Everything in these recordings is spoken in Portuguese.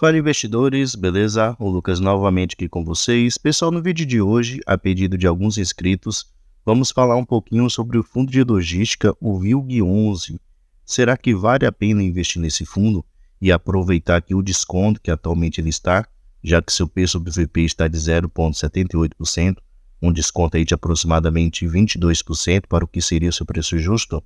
Fala investidores, beleza? O Lucas novamente aqui com vocês. Pessoal, no vídeo de hoje, a pedido de alguns inscritos, vamos falar um pouquinho sobre o fundo de logística, o VILG11. Será que vale a pena investir nesse fundo e aproveitar aqui o desconto que atualmente ele está, já que seu P sobre VP está de 0,78%, um desconto aí de aproximadamente 22% para o que seria o seu preço justo?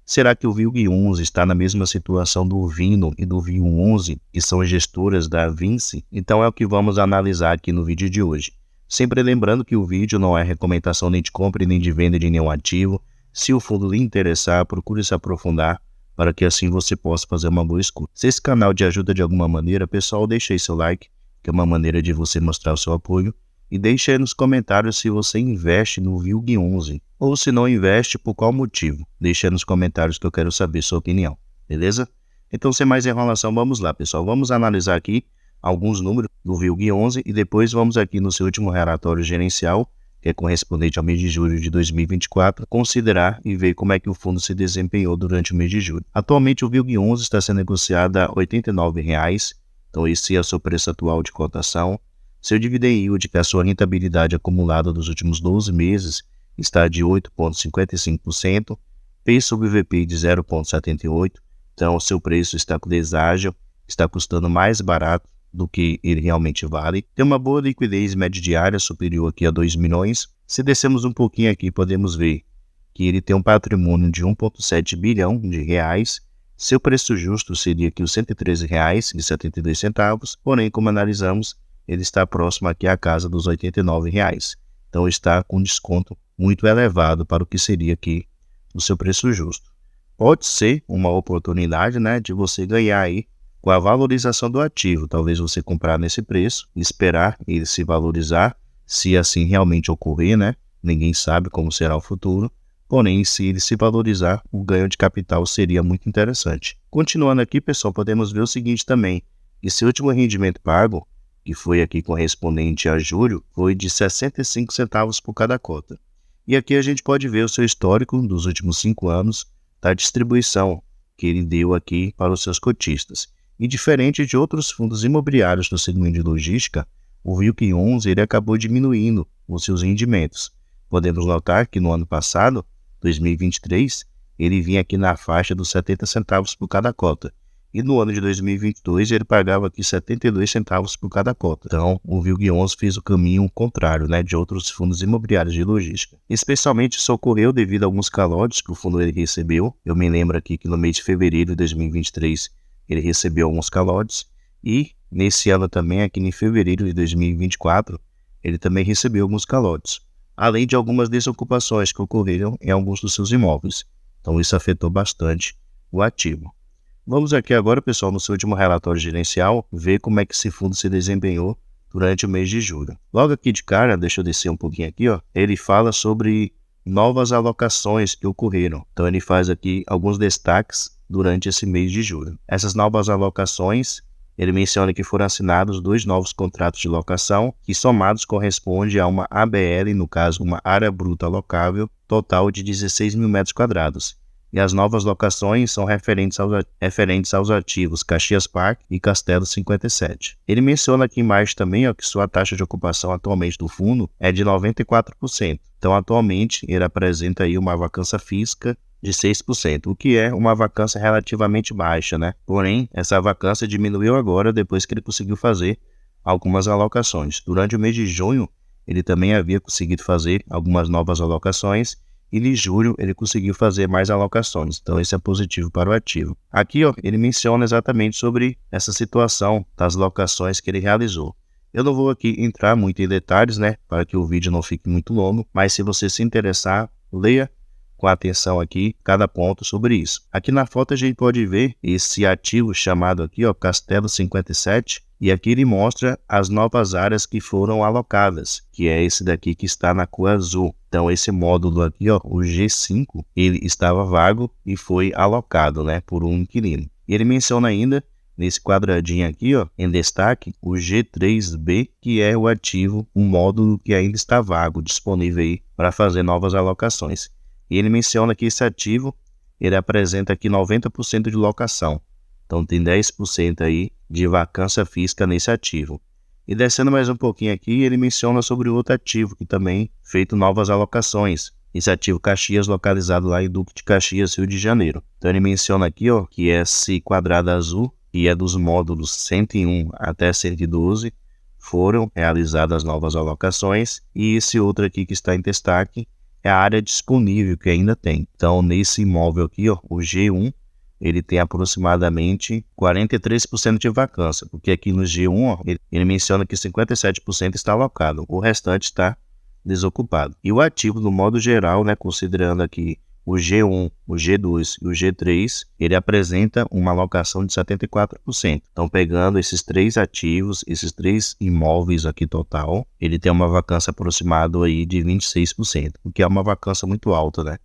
Será que o VILG11 está na mesma situação do Vino e do VIL11, que são gestoras da Vinci? Então é o que vamos analisar aqui no vídeo de hoje. Sempre lembrando que o vídeo não é recomendação nem de compra nem de venda de nenhum ativo. Se o fundo lhe interessar, procure se aprofundar para que assim você possa fazer uma boa escuta. Se esse canal te ajuda de alguma maneira, pessoal, deixe aí seu like, que é uma maneira de você mostrar o seu apoio. E deixe aí nos comentários se você investe no VILG11 ou se não investe, por qual motivo. Deixe aí nos comentários que eu quero saber sua opinião, beleza? Então, sem mais enrolação, vamos lá, pessoal. Vamos analisar aqui alguns números do VILG11 e depois vamos aqui no seu último relatório gerencial, que é correspondente ao mês de julho de 2024, considerar e ver como é que o fundo se desempenhou durante o mês de julho. Atualmente, o VILG11 está sendo negociado a R$ 89,00, então esse é o seu preço atual de cotação. Seu dividend yield, que é a sua rentabilidade acumulada dos últimos 12 meses, está de 8,55%, P sobre VP de 0,78%, então o seu preço está deságil, está custando mais barato do que ele realmente vale. Tem uma boa liquidez média diária superior aqui a 2 milhões. Se descermos um pouquinho aqui, podemos ver que ele tem um patrimônio de 1,7 bilhão de reais. Seu preço justo seria aqui os R$ 113,72, porém, como analisamos, ele está próximo aqui à casa dos R$ 89,00. Então está com desconto muito elevado para o que seria aqui o seu preço justo. Pode ser uma oportunidade, né, de você ganhar aí com a valorização do ativo. Talvez você comprar nesse preço, esperar ele se valorizar, se assim realmente ocorrer, né? Ninguém sabe como será o futuro. Porém, se ele se valorizar, o ganho de capital seria muito interessante. Continuando aqui, pessoal, podemos ver o seguinte também, que seu último rendimento pago, que foi aqui correspondente a julho, foi de 65 centavos por cada cota. E aqui a gente pode ver o seu histórico dos últimos 5 anos da distribuição que ele deu aqui para os seus cotistas. E diferente de outros fundos imobiliários do segmento de logística, o VILG11 ele acabou diminuindo os seus rendimentos. Podemos notar que no ano passado, 2023, ele vinha aqui na faixa dos 70 centavos por cada cota. E no ano de 2022 ele pagava aqui 72 centavos por cada cota. Então o VILG11 fez o caminho contrário, né, de outros fundos imobiliários de logística. Especialmente isso ocorreu devido a alguns calotes que o fundo ele recebeu. Eu me lembro aqui que no mês de fevereiro de 2023 ele recebeu alguns calotes. E nesse ano também, aqui em fevereiro de 2024, ele também recebeu alguns calotes. Além de algumas desocupações que ocorreram em alguns dos seus imóveis. Então isso afetou bastante o ativo. Vamos aqui agora, pessoal, no seu último relatório gerencial, ver como é que esse fundo se desempenhou durante o mês de julho. Logo aqui de cara, deixa eu descer um pouquinho aqui, ó, ele fala sobre novas alocações que ocorreram. Então ele faz aqui alguns destaques durante esse mês de julho. Essas novas alocações, ele menciona que foram assinados 2 novos contratos de locação, que somados correspondem a uma ABL, no caso uma área bruta alocável, total de 16 mil metros quadrados. E as novas locações são referentes aos ativos Caxias Park e Castelo 57. Ele menciona aqui embaixo também, ó, que sua taxa de ocupação atualmente do fundo é de 94%. Então, atualmente, ele apresenta aí uma vacância física de 6%, o que é uma vacância relativamente baixa, né? Porém, essa vacância diminuiu agora depois que ele conseguiu fazer algumas alocações. Durante o mês de junho, ele também havia conseguido fazer algumas novas alocações. E em julho ele conseguiu fazer mais alocações, então isso é positivo para o ativo. Aqui, ó, ele menciona exatamente sobre essa situação das locações que ele realizou. Eu não vou aqui entrar muito em detalhes, né, para que o vídeo não fique muito longo, mas se você se interessar, leia com atenção aqui cada ponto sobre isso. Aqui na foto a gente pode ver esse ativo chamado aqui, ó, Castelo 57, e aqui ele mostra as novas áreas que foram alocadas, que é esse daqui que está na cor azul. Então esse módulo aqui, ó, o G5, ele estava vago e foi alocado, né, por um inquilino. E ele menciona ainda, nesse quadradinho aqui, ó, em destaque, o G3B, que é o ativo, um módulo que ainda está vago, disponível aí para fazer novas alocações. E ele menciona que esse ativo, ele apresenta aqui 90% de locação. Então tem 10% aí de vacância física nesse ativo. E descendo mais um pouquinho aqui, ele menciona sobre outro ativo que também feito novas alocações. Esse ativo Caxias, localizado lá em Duque de Caxias, Rio de Janeiro. Então ele menciona aqui, ó, que esse quadrado azul, que é dos módulos 101 até 112, foram realizadas novas alocações, e esse outro aqui que está em destaque é a área disponível que ainda tem. Então nesse imóvel aqui, ó, o G1, ele tem aproximadamente 43% de vacância, porque aqui no G1, ó, ele menciona que 57% está alocado, o restante está desocupado. E o ativo, no modo geral, né, considerando aqui o G1, o G2 e o G3, ele apresenta uma alocação de 74%. Então, pegando esses três ativos, esses três imóveis aqui total, ele tem uma vacância aproximada aí de 26%, o que é uma vacância muito alta, né?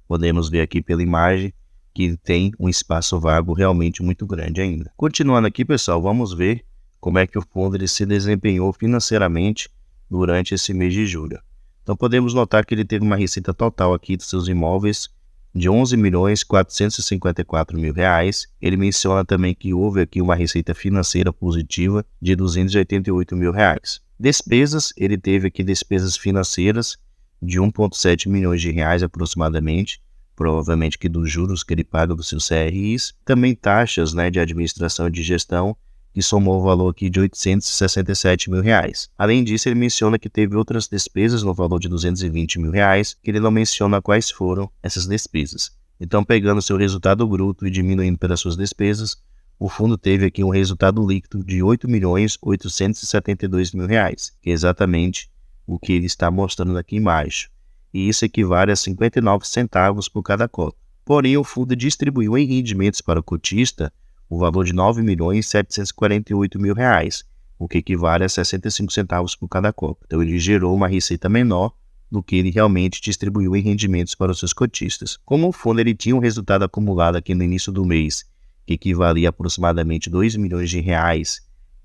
Podemos ver aqui pela imagem que tem um espaço vago realmente muito grande ainda. Continuando aqui, pessoal, vamos ver como é que o fundo ele se desempenhou financeiramente durante esse mês de julho. Então podemos notar que ele teve uma receita total aqui dos seus imóveis de R$ 11.454.000. Ele menciona também que houve aqui uma receita financeira positiva de R$ 288.000. Despesas, ele teve aqui despesas financeiras de R$ 1,7 milhões aproximadamente, provavelmente que dos juros que ele paga dos seus CRIs, também taxas, né, de administração e de gestão, que somou o valor aqui de R$ 867.000. Além disso, ele menciona que teve outras despesas no valor de R$ 220.000, que ele não menciona quais foram essas despesas. Então, pegando seu resultado bruto e diminuindo pelas suas despesas, o fundo teve aqui um resultado líquido de R$ 8.872.000, que é exatamente o que ele está mostrando aqui embaixo. E isso equivale a 59 centavos por cada cota. Porém, o fundo distribuiu em rendimentos para o cotista o valor de R$ 9.748.000, o que equivale a 65 centavos por cada cota. Então, ele gerou uma receita menor do que ele realmente distribuiu em rendimentos para os seus cotistas. Como o fundo ele tinha um resultado acumulado aqui no início do mês, que equivalia a aproximadamente R$ 2 milhões,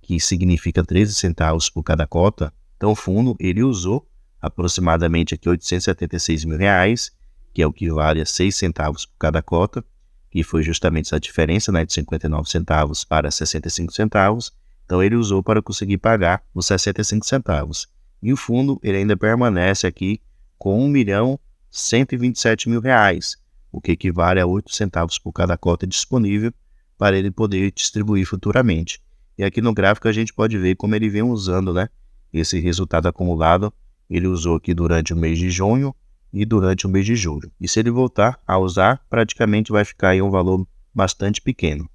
que significa 13 centavos por cada cota, então o fundo ele usou aproximadamente aqui R$ 876.000, que é o que vale a 6 centavos por cada cota, que foi justamente essa diferença, né, de 59 centavos para 65 centavos. Então ele usou para conseguir pagar os 65 centavos. E o fundo ele ainda permanece aqui com R$ 1.127.000, o que equivale a 8 centavos por cada cota disponível para ele poder distribuir futuramente. E aqui no gráfico a gente pode ver como ele vem usando, né, esse resultado acumulado. Ele usou aqui durante o mês de junho e durante o mês de julho. E se ele voltar a usar, praticamente vai ficar aí um valor bastante pequeno.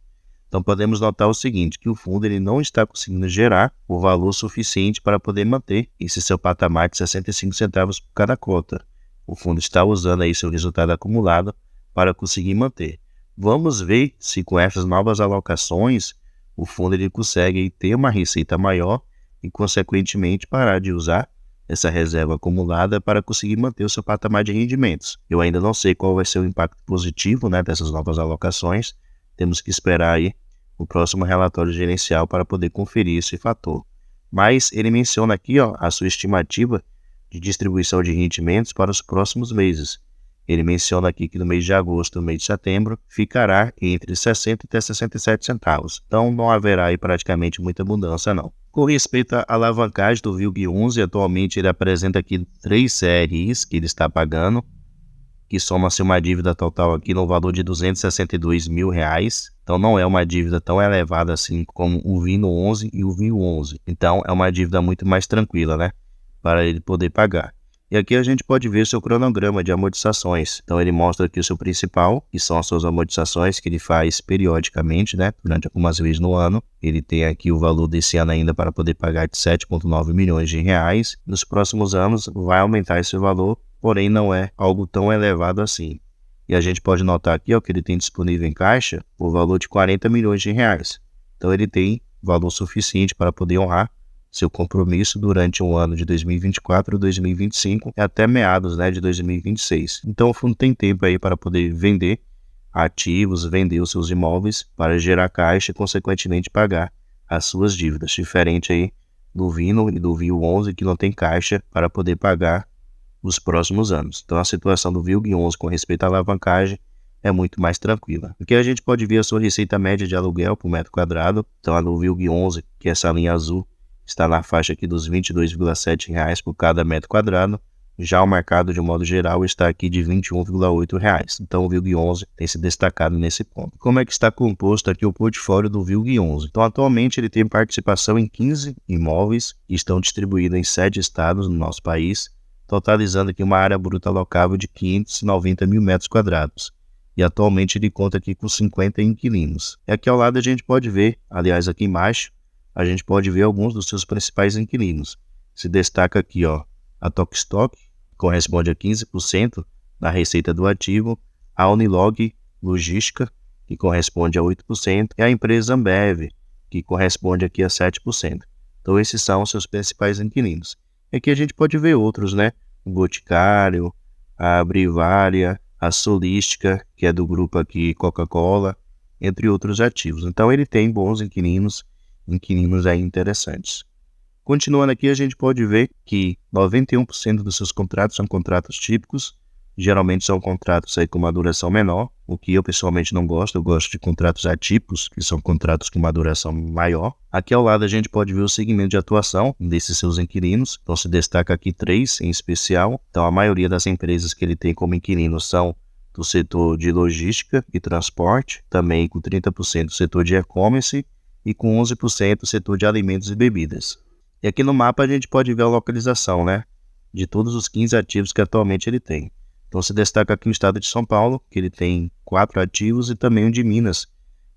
Então podemos notar o seguinte, que o fundo ele não está conseguindo gerar o valor suficiente para poder manter esse seu patamar de 65 centavos por cada cota. O fundo está usando aí seu resultado acumulado para conseguir manter. Vamos ver se com essas novas alocações o fundo ele consegue ter uma receita maior e consequentemente parar de usar essa reserva acumulada para conseguir manter o seu patamar de rendimentos. Eu ainda não sei qual vai ser o impacto positivo, né, dessas novas alocações. Temos que esperar aí o próximo relatório gerencial para poder conferir esse fator. Mas ele menciona aqui, ó, a sua estimativa de distribuição de rendimentos para os próximos meses. Ele menciona aqui que no mês de agosto e no mês de setembro ficará entre 60 até 67 centavos. Então não haverá aí praticamente muita mudança não. Com respeito à alavancagem do VILG11, atualmente ele apresenta aqui 3 CRIs que ele está pagando, que soma-se uma dívida total aqui no valor de R$ 262.000. Então não é uma dívida tão elevada assim como o VINO 11 e o VIO 11. Então é uma dívida muito mais tranquila, né, para ele poder pagar. E aqui a gente pode ver seu cronograma de amortizações. Então ele mostra aqui o seu principal, que são as suas amortizações que ele faz periodicamente, né, durante algumas vezes no ano. Ele tem aqui o valor desse ano ainda para poder pagar de R$ 7,9 milhões. Nos próximos anos vai aumentar esse valor, porém não é algo tão elevado assim. E a gente pode notar aqui, ó, que ele tem disponível em caixa o valor de R$ 40 milhões. Então ele tem valor suficiente para poder honrar seu compromisso durante o ano de 2024 e 2025 e até meados, né, de 2026. Então o fundo tem tempo aí para poder vender ativos, vender os seus imóveis para gerar caixa e consequentemente pagar as suas dívidas, diferente aí do VINO e do VIO 11 que não tem caixa para poder pagar os próximos anos. Então a situação do VILG 11 com respeito à alavancagem é muito mais tranquila. Aqui a gente pode ver a sua receita média de aluguel por metro quadrado. Então a do VILG11, que é essa linha azul, está na faixa aqui dos R$ 22,7 por cada metro quadrado. Já o mercado, de modo geral, está aqui de R$ 21,8. Então o VILG11 tem se destacado nesse ponto. Como é que está composto aqui o portfólio do VILG11? Então atualmente ele tem participação em 15 imóveis que estão distribuídos em 7 estados no nosso país, totalizando aqui uma área bruta alocável de 590 mil metros quadrados. E atualmente ele conta aqui com 50 inquilinos. E aqui ao lado a gente pode ver, aliás aqui embaixo, a gente pode ver alguns dos seus principais inquilinos. Se destaca aqui, ó, a Tokstok, corresponde a 15% da receita do ativo, a Unilog Logística, que corresponde a 8%, e a empresa Ambev, que corresponde aqui a 7%. Então esses são os seus principais inquilinos. E aqui a gente pode ver outros, né? O Boticário, a Brivária, a Solística, que é do grupo aqui Coca-Cola, entre outros ativos. Então ele tem bons inquilinos aí interessantes. Continuando aqui, a gente pode ver que 91% dos seus contratos são contratos típicos. Geralmente são contratos aí com uma duração menor, o que eu pessoalmente não gosto. Eu gosto de contratos atípicos, que são contratos com uma duração maior. Aqui ao lado a gente pode ver o segmento de atuação desses seus inquilinos. Então se destaca aqui 3 em especial. Então a maioria das empresas que ele tem como inquilinos são do setor de logística e transporte, também com 30% do setor de e-commerce e com 11% do setor de alimentos e bebidas. E aqui no mapa a gente pode ver a localização, né, de todos os 15 ativos que atualmente ele tem. Então se destaca aqui o estado de São Paulo, que ele tem 4 ativos, e também o de Minas,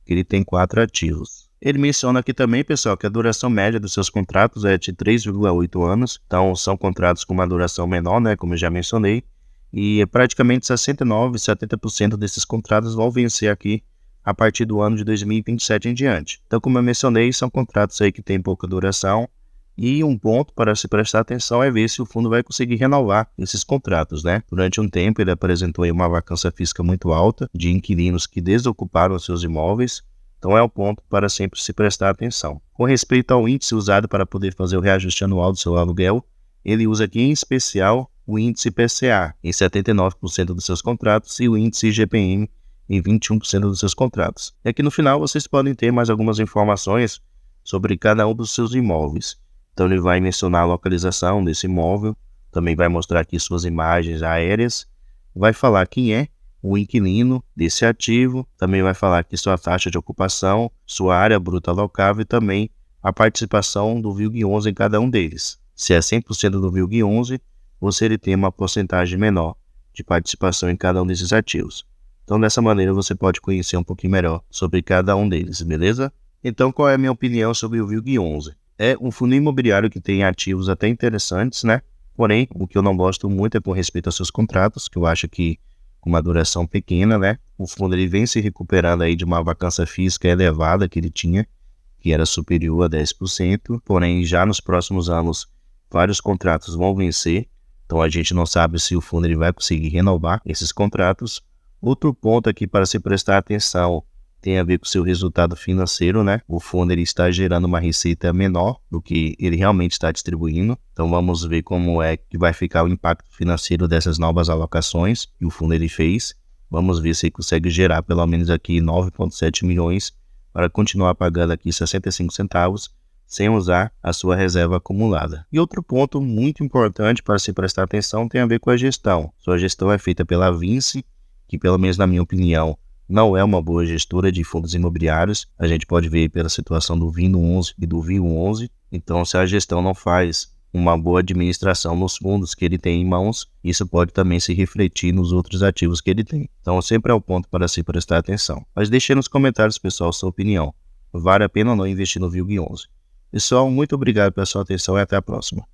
que ele tem 4 ativos. Ele menciona aqui também, pessoal, que a duração média dos seus contratos é de 3,8 anos. Então são contratos com uma duração menor, né, como eu já mencionei. E praticamente 69%, 70% desses contratos vão vencer aqui a partir do ano de 2027 em diante. Então, como eu mencionei, são contratos aí que têm pouca duração. E um ponto para se prestar atenção é ver se o fundo vai conseguir renovar esses contratos, né? Durante um tempo ele apresentou aí uma vacância física muito alta de inquilinos que desocuparam seus imóveis. Então é um ponto para sempre se prestar atenção. Com respeito ao índice usado para poder fazer o reajuste anual do seu aluguel, ele usa aqui em especial o índice IPCA em 79% dos seus contratos e o índice IGPM em 21% dos seus contratos. E aqui no final vocês podem ter mais algumas informações sobre cada um dos seus imóveis. Então ele vai mencionar a localização desse imóvel, também vai mostrar aqui suas imagens aéreas, vai falar quem é o inquilino desse ativo, também vai falar aqui sua taxa de ocupação, sua área bruta alocável e também a participação do VILG11 em cada um deles. Se é 100% do VILG11, você ele tem uma porcentagem menor de participação em cada um desses ativos. Então dessa maneira você pode conhecer um pouquinho melhor sobre cada um deles, beleza? Então qual é a minha opinião sobre o VILG11? É um fundo imobiliário que tem ativos até interessantes, né? Porém, o que eu não gosto muito é com respeito aos seus contratos, que eu acho que com uma duração pequena, né? O fundo ele vem se recuperando aí de uma vacância física elevada que ele tinha, que era superior a 10%, porém já nos próximos anos vários contratos vão vencer, então a gente não sabe se o fundo ele vai conseguir renovar esses contratos. Outro ponto aqui para se prestar atenção tem a ver com o seu resultado financeiro, né? O fundo ele está gerando uma receita menor do que ele realmente está distribuindo. Então vamos ver como é que vai ficar o impacto financeiro dessas novas alocações que o fundo ele fez. Vamos ver se ele consegue gerar pelo menos aqui 9,7 milhões para continuar pagando aqui 65 centavos sem usar a sua reserva acumulada. E outro ponto muito importante para se prestar atenção tem a ver com a gestão. Sua gestão é feita pela Vinci, que pelo menos na minha opinião não é uma boa gestora de fundos imobiliários. A gente pode ver pela situação do VINO11 e do VIO11. Então, se a gestão não faz uma boa administração nos fundos que ele tem em mãos, isso pode também se refletir nos outros ativos que ele tem. Então, sempre é um ponto para se prestar atenção. Mas deixe nos comentários, pessoal, sua opinião. Vale a pena ou não investir no VILG11? Pessoal, muito obrigado pela sua atenção e até a próxima.